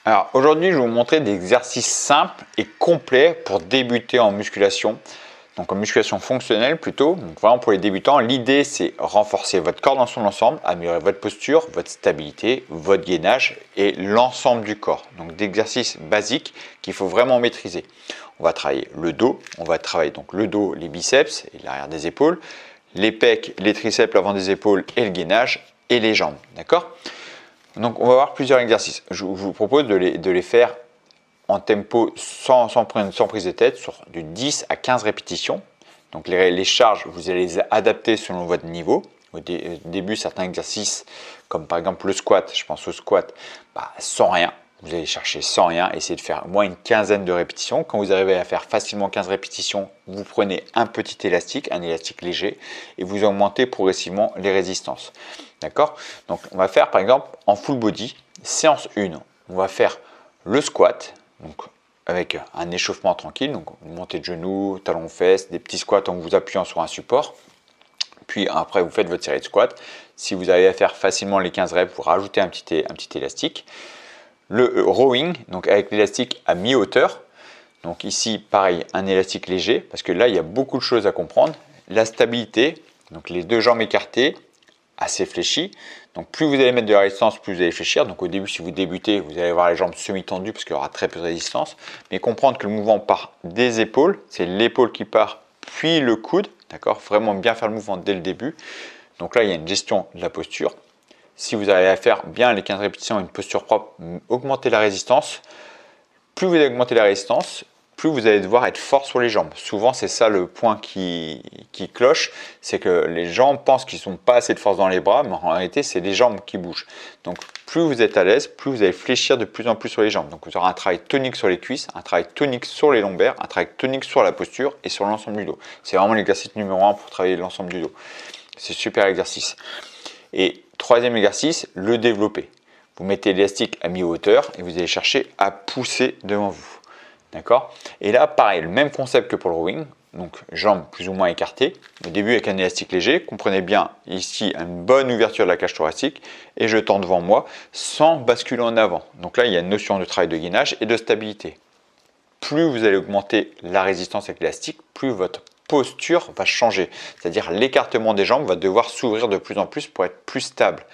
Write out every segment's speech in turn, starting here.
Alors aujourd'hui, je vais vous montrer des exercices simples et complets pour débuter en musculation. Donc en musculation fonctionnelle plutôt. Donc vraiment pour les débutants, l'idée c'est renforcer votre corps dans son ensemble, améliorer votre posture, votre stabilité, votre gainage et l'ensemble du corps. Donc d'exercices basiques qu'il faut vraiment maîtriser. On va travailler le dos, on va travailler donc le dos, les biceps et l'arrière des épaules, les pecs, les triceps, l'avant des épaules et le gainage et les jambes. D'accord ? Donc on va voir plusieurs exercices. Je vous propose de les faire en tempo sans prise de tête sur du 10 à 15 répétitions. Donc les charges, vous allez les adapter selon votre niveau. Au début, certains exercices, comme par exemple le squat, je pense au squat, sans rien. Vous allez chercher sans rien, essayez de faire au moins une quinzaine de répétitions. Quand vous arrivez à faire facilement 15 répétitions, vous prenez un petit élastique, un élastique léger, et vous augmentez progressivement les résistances. D'accord ? Donc on va faire par exemple en full body, séance 1, on va faire le squat, donc avec un échauffement tranquille, donc montée de genoux, talons fesses, des petits squats en vous appuyant sur un support. Puis après vous faites votre série de squats. Si vous arrivez à faire facilement les 15 reps, vous rajoutez un petit élastique. Le rowing, donc avec l'élastique à mi-hauteur. Donc ici, pareil, un élastique léger, parce que là, il y a beaucoup de choses à comprendre. La stabilité, donc les deux jambes écartées, assez fléchies. Donc plus vous allez mettre de la résistance, plus vous allez fléchir. Donc au début, si vous débutez, vous allez avoir les jambes semi-tendues parce qu'il y aura très peu de résistance. Mais comprendre que le mouvement part des épaules, c'est l'épaule qui part, puis le coude. D'accord ? Vraiment bien faire le mouvement dès le début. Donc là, il y a une gestion de la posture. Si vous arrivez à faire bien les 15 répétitions, une posture propre, augmentez la résistance. Plus vous allez augmenter la résistance, plus vous allez devoir être fort sur les jambes. Souvent, c'est ça le point qui cloche, c'est que les gens pensent qu'ils n'ont pas assez de force dans les bras, mais en réalité, c'est les jambes qui bougent. Donc, plus vous êtes à l'aise, plus vous allez fléchir de plus en plus sur les jambes. Donc, vous aurez un travail tonique sur les cuisses, un travail tonique sur les lombaires, un travail tonique sur la posture et sur l'ensemble du dos. C'est vraiment l'exercice numéro 1 pour travailler l'ensemble du dos. C'est super exercice. Et troisième exercice, le développer. Vous mettez l'élastique à mi-hauteur et vous allez chercher à pousser devant vous. D'accord ? Et là, pareil, le même concept que pour le rowing. Donc, jambes plus ou moins écartées. Au début, avec un élastique léger. Comprenez bien ici une bonne ouverture de la cage thoracique. Et je tends devant moi sans basculer en avant. Donc là, il y a une notion de travail de gainage et de stabilité. Plus vous allez augmenter la résistance avec l'élastique, plus votre posture va changer. C'est-à-dire l'écartement des jambes va devoir s'ouvrir de plus en plus pour être plus stable.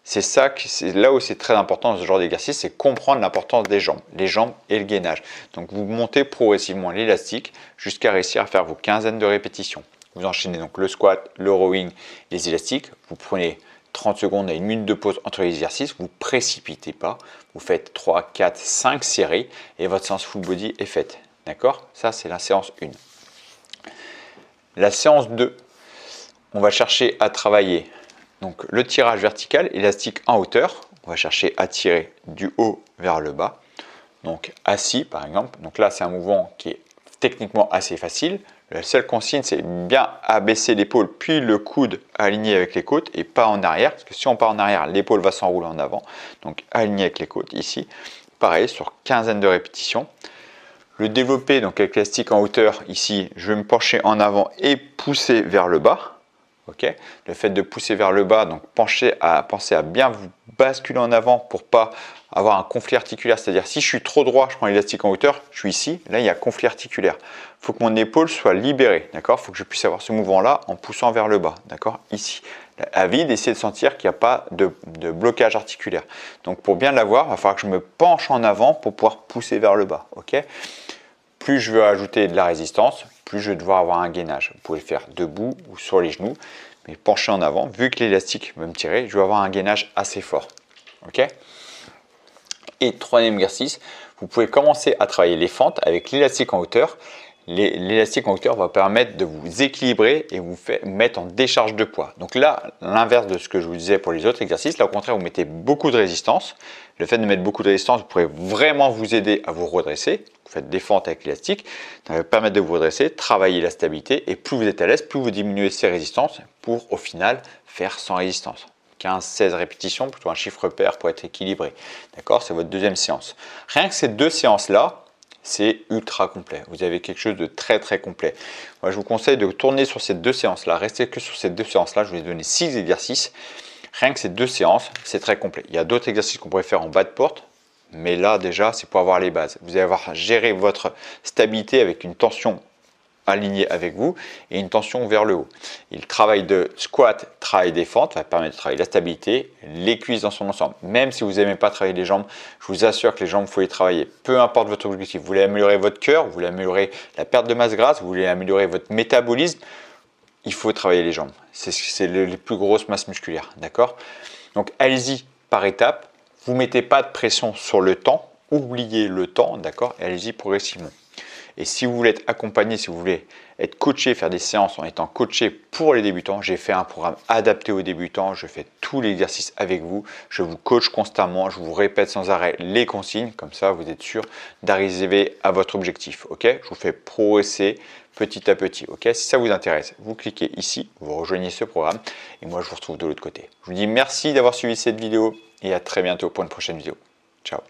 C'est là où c'est très important dans ce genre d'exercice, c'est comprendre l'importance des jambes, les jambes et le gainage. Donc vous montez progressivement l'élastique jusqu'à réussir à faire vos quinzaines de répétitions. Vous enchaînez donc le squat, le rowing, les élastiques. Vous prenez 30 secondes à 1 minute de pause entre les exercices. Vous ne précipitez pas. Vous faites 3, 4, 5 séries et votre séance full body est faite. D'accord ? Ça, c'est la séance 1. La séance 2, on va chercher à travailler donc, le tirage vertical, élastique en hauteur. On va chercher à tirer du haut vers le bas. Donc assis par exemple. Donc là, c'est un mouvement qui est techniquement assez facile. La seule consigne, c'est bien abaisser l'épaule, puis le coude aligné avec les côtes et pas en arrière. Parce que si on part en arrière, l'épaule va s'enrouler en avant. Donc aligné avec les côtes ici. Pareil, sur quinzaine de répétitions. Le développer, donc avec l'élastique en hauteur, ici, je vais me pencher en avant et pousser vers le bas. Okay. Le fait de pousser vers le bas, donc pensez à bien vous basculer en avant pour ne pas avoir un conflit articulaire. C'est-à-dire, si je suis trop droit, je prends l'élastique en hauteur, je suis ici, là il y a conflit articulaire. Il faut que mon épaule soit libérée, d'accord ? Il faut que je puisse avoir ce mouvement-là en poussant vers le bas, d'accord ? Ici. À vide, essayez de sentir qu'il n'y a pas de blocage articulaire. Donc pour bien l'avoir, il va falloir que je me penche en avant pour pouvoir pousser vers le bas, ok ? Plus je veux ajouter de la résistance, plus je vais devoir avoir un gainage. Vous pouvez le faire debout ou sur les genoux, mais penché en avant, vu que l'élastique va me tirer, je vais avoir un gainage assez fort. Ok ? Et troisième exercice, vous pouvez commencer à travailler les fentes avec l'élastique en hauteur. L'élastique en hauteur va permettre de vous équilibrer et vous mettre en décharge de poids. Donc là, l'inverse de ce que je vous disais pour les autres exercices, là au contraire, vous mettez beaucoup de résistance. Le fait de mettre beaucoup de résistance, vous pourrez vraiment vous aider à vous redresser. Vous faites des fentes avec l'élastique, ça va permettre de vous redresser, travailler la stabilité et plus vous êtes à l'aise, plus vous diminuez ces résistances pour au final faire sans résistance. 15-16 répétitions, plutôt un chiffre pair pour être équilibré. D'accord ? C'est votre deuxième séance. Rien que ces deux séances-là, c'est ultra complet. Vous avez quelque chose de très très complet. Moi, je vous conseille de tourner sur ces deux séances-là. Restez que sur ces deux séances-là. Je vais vous donner 6 exercices. Rien que ces deux séances, c'est très complet. Il y a d'autres exercices qu'on pourrait faire en bas de porte. Mais là, déjà, c'est pour avoir les bases. Vous allez avoir géré votre stabilité avec une tension alignée avec vous et une tension vers le haut. Et le travail de squat, travail des fentes va permettre de travailler la stabilité, les cuisses dans son ensemble. Même si vous n'aimez pas travailler les jambes, je vous assure que les jambes, il faut les travailler. Peu importe votre objectif. Vous voulez améliorer votre cœur, vous voulez améliorer la perte de masse grasse, vous voulez améliorer votre métabolisme, il faut travailler les jambes. C'est les plus grosses masses musculaires. D'accord? Donc, allez-y par étapes. Vous ne mettez pas de pression sur le temps. Oubliez le temps. D'accord? Et allez-y progressivement. Et si vous voulez être accompagné, si vous voulez être coaché, faire des séances en étant coaché pour les débutants, j'ai fait un programme adapté aux débutants. Je fais tous les exercices avec vous. Je vous coach constamment. Je vous répète sans arrêt les consignes. Comme ça, vous êtes sûr d'arriver à votre objectif. Ok? Je vous fais progresser petit à petit. Ok? Si ça vous intéresse, vous cliquez ici, vous rejoignez ce programme. Et moi, je vous retrouve de l'autre côté. Je vous dis merci d'avoir suivi cette vidéo et à très bientôt pour une prochaine vidéo. Ciao!